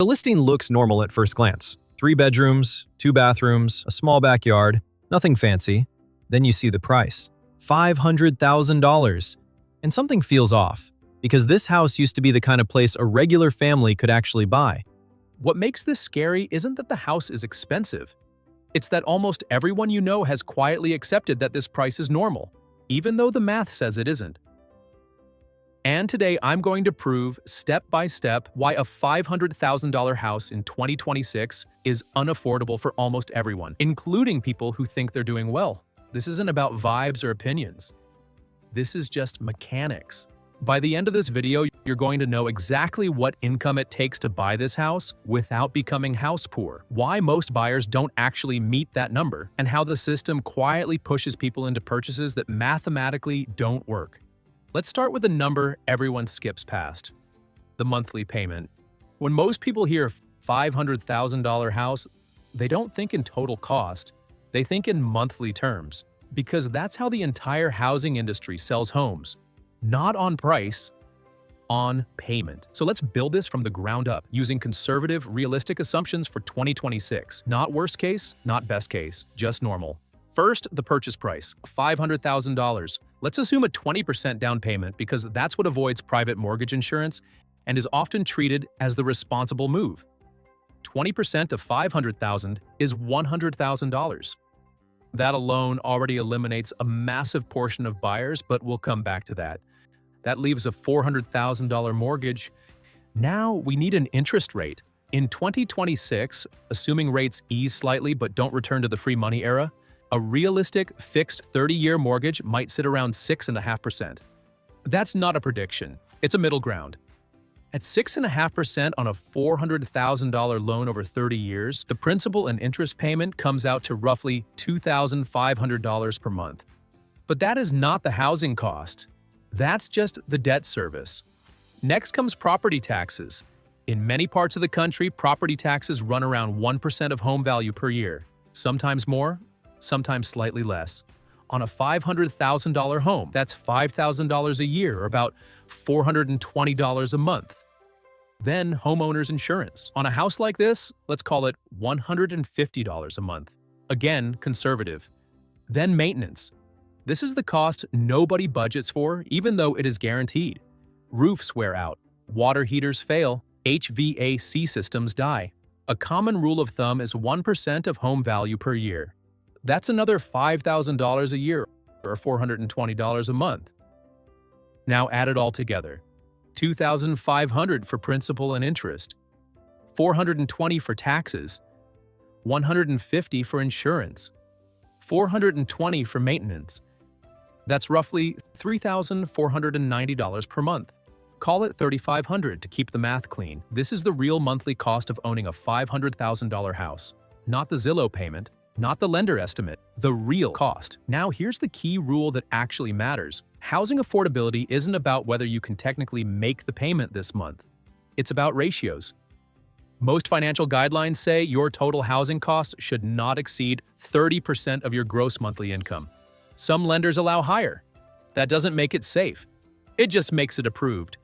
The listing looks normal at first glance. 3 bedrooms, 2 bathrooms, a small backyard, nothing fancy. Then you see the price, $500,000. And something feels off, because this house used to be the kind of place a regular family could actually buy. What makes this scary isn't that the house is expensive. It's that almost everyone you know has quietly accepted that this price is normal, even though the math says it isn't. And today I'm going to prove, step by step, why a $500,000 house in 2026 is unaffordable for almost everyone, including people who think they're doing well. This isn't about vibes or opinions. This is just mechanics. By the end of this video, you're going to know exactly what income it takes to buy this house without becoming house poor, why most buyers don't actually meet that number, and how the system quietly pushes people into purchases that mathematically don't work. Let's start with a number everyone skips past: the monthly payment. When most people hear $500,000 house, they don't think in total cost, they think in monthly terms, because that's how the entire housing industry sells homes. Not on price, on payment. So let's build this from the ground up, using conservative, realistic assumptions for 2026. Not worst case, not best case, just normal. First, the purchase price, $500,000. Let's assume a 20% down payment because that's what avoids private mortgage insurance and is often treated as the responsible move. 20% of $500,000 is $100,000. That alone already eliminates a massive portion of buyers, but we'll come back to that. That leaves a $400,000 mortgage. Now we need an interest rate. In 2026, assuming rates ease slightly but don't return to the free money era, a realistic fixed 30-year mortgage might sit around 6.5%. That's not a prediction, it's a middle ground. At 6.5% on a $400,000 loan over 30 years, the principal and interest payment comes out to roughly $2,500 per month. But that is not the housing cost. That's just the debt service. Next comes property taxes. In many parts of the country, property taxes run around 1% of home value per year, sometimes more, sometimes slightly less. On a $500,000 home, that's $5,000 a year, or about $420 a month. Then homeowner's insurance. On a house like this, let's call it $150 a month. Again, conservative. Then maintenance. This is the cost nobody budgets for, even though it is guaranteed. Roofs wear out, water heaters fail, HVAC systems die. A common rule of thumb is 1% of home value per year. That's another $5,000 a year, or $420 a month. Now add it all together. $2,500 for principal and interest, $420 for taxes, $150 for insurance, $420 for maintenance. That's roughly $3,490 per month. Call it $3,500 to keep the math clean. This is the real monthly cost of owning a $500,000 house, not the Zillow payment, not the lender estimate, the real cost. Now here's the key rule that actually matters. Housing affordability isn't about whether you can technically make the payment this month. It's about ratios. Most financial guidelines say your total housing costs should not exceed 30% of your gross monthly income. Some lenders allow higher. That doesn't make it safe. It just makes it approved.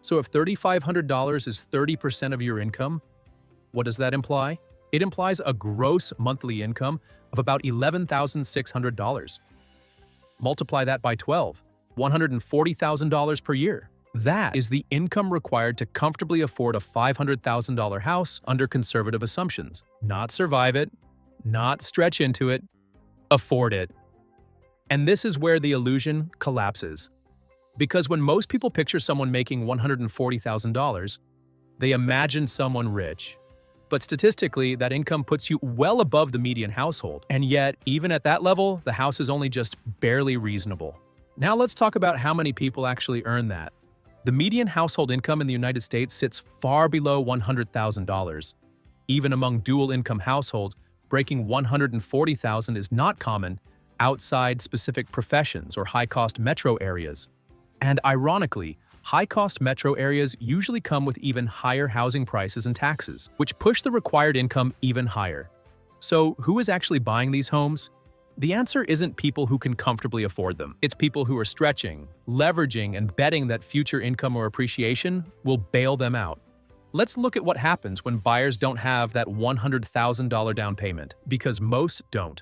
So if $3,500 is 30% of your income, what does that imply? It implies a gross monthly income of about $11,600. Multiply that by 12, $140,000 per year. That is the income required to comfortably afford a $500,000 house under conservative assumptions. Not survive it, not stretch into it, afford it. And this is where the illusion collapses. Because when most people picture someone making $140,000, they imagine someone rich. But statistically, that income puts you well above the median household. And yet, even at that level, the house is only just barely reasonable. Now let's talk about how many people actually earn that. The median household income in the United States sits far below $100,000. Even among dual-income households, breaking $140,000 is not common outside specific professions or high-cost metro areas. And ironically, high-cost metro areas usually come with even higher housing prices and taxes, which push the required income even higher. So who is actually buying these homes? The answer isn't people who can comfortably afford them. It's people who are stretching, leveraging, and betting that future income or appreciation will bail them out. Let's look at what happens when buyers don't have that $100,000 down payment, because most don't.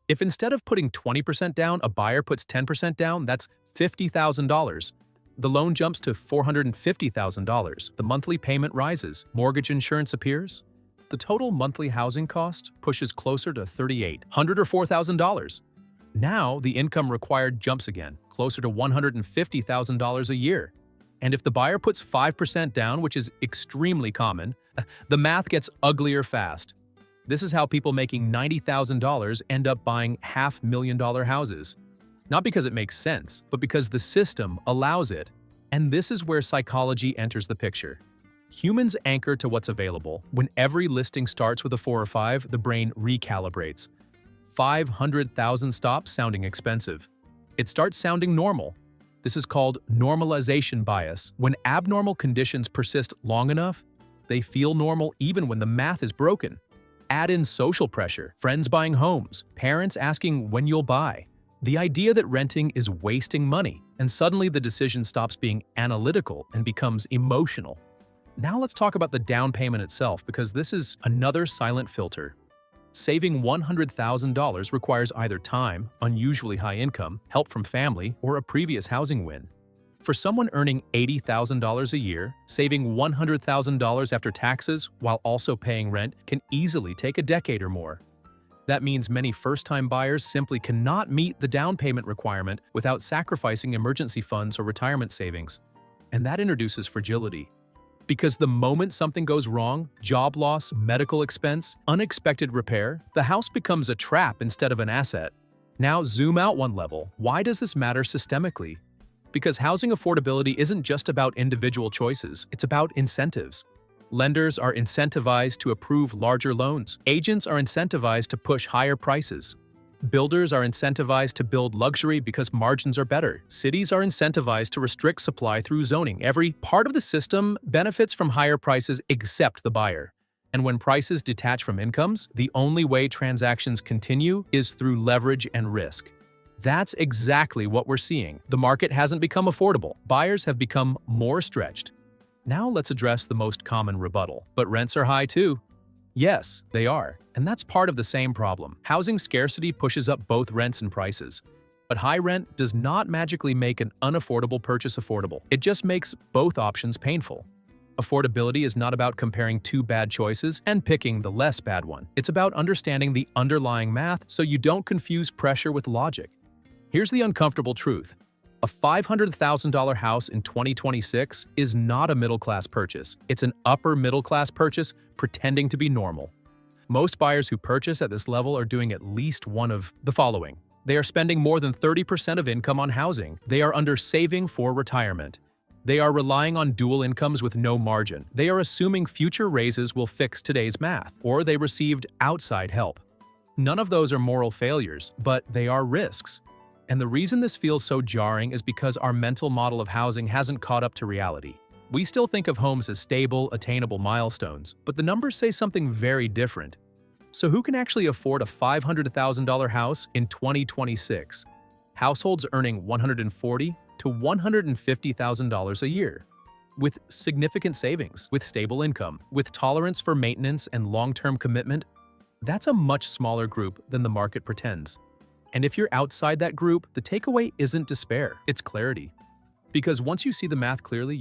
If instead of putting 20% down, a buyer puts 10% down, that's $50,000. The loan jumps to $450,000. The monthly payment rises. Mortgage insurance appears. The total monthly housing cost pushes closer to $3,800 or $4,000. Now, the income required jumps again, closer to $150,000 a year. And if the buyer puts 5% down, which is extremely common, the math gets uglier fast. This is how people making $90,000 end up buying $500,000 houses. Not because it makes sense, but because the system allows it. And this is where psychology enters the picture. Humans anchor to what's available. When every listing starts with a 4 or 5, the brain recalibrates. 500,000 stops sounding expensive. It starts sounding normal. This is called normalization bias. When abnormal conditions persist long enough, they feel normal even when the math is broken. Add in social pressure, friends buying homes, parents asking when you'll buy. The idea that renting is wasting money, and suddenly the decision stops being analytical and becomes emotional. Now let's talk about the down payment itself, because this is another silent filter. Saving $100,000 requires either time, unusually high income, help from family, or a previous housing win. For someone earning $80,000 a year, saving $100,000 after taxes while also paying rent can easily take a decade or more. That means many first-time buyers simply cannot meet the down payment requirement without sacrificing emergency funds or retirement savings. And that introduces fragility. Because the moment something goes wrong, job loss, medical expense, unexpected repair, the house becomes a trap instead of an asset. Now zoom out one level. Why does this matter systemically? Because housing affordability isn't just about individual choices, it's about incentives. Lenders are incentivized to approve larger loans. Agents are incentivized to push higher prices. Builders are incentivized to build luxury because margins are better. Cities are incentivized to restrict supply through zoning. Every part of the system benefits from higher prices except the buyer. And when prices detach from incomes, the only way transactions continue is through leverage and risk. That's exactly what we're seeing. The market hasn't become affordable. Buyers have become more stretched. Now let's address the most common rebuttal. But rents are high too. Yes, they are, and that's part of the same problem. Housing scarcity pushes up both rents and prices. But high rent does not magically make an unaffordable purchase affordable. It just makes both options painful. Affordability is not about comparing two bad choices and picking the less bad one. It's about understanding the underlying math so you don't confuse pressure with logic. Here's the uncomfortable truth. A $500,000 house in 2026 is not a middle-class purchase. It's an upper-middle-class purchase pretending to be normal. Most buyers who purchase at this level are doing at least one of the following. They are spending more than 30% of income on housing. They are under-saving for retirement. They are relying on dual incomes with no margin. They are assuming future raises will fix today's math, or they received outside help. None of those are moral failures, but they are risks. And the reason this feels so jarring is because our mental model of housing hasn't caught up to reality. We still think of homes as stable, attainable milestones, but the numbers say something very different. So who can actually afford a $500,000 house in 2026? Households earning $140,000 to $150,000 a year. With significant savings, with stable income, with tolerance for maintenance and long-term commitment, that's a much smaller group than the market pretends. And if you're outside that group, the takeaway isn't despair, it's clarity. Because once you see the math clearly,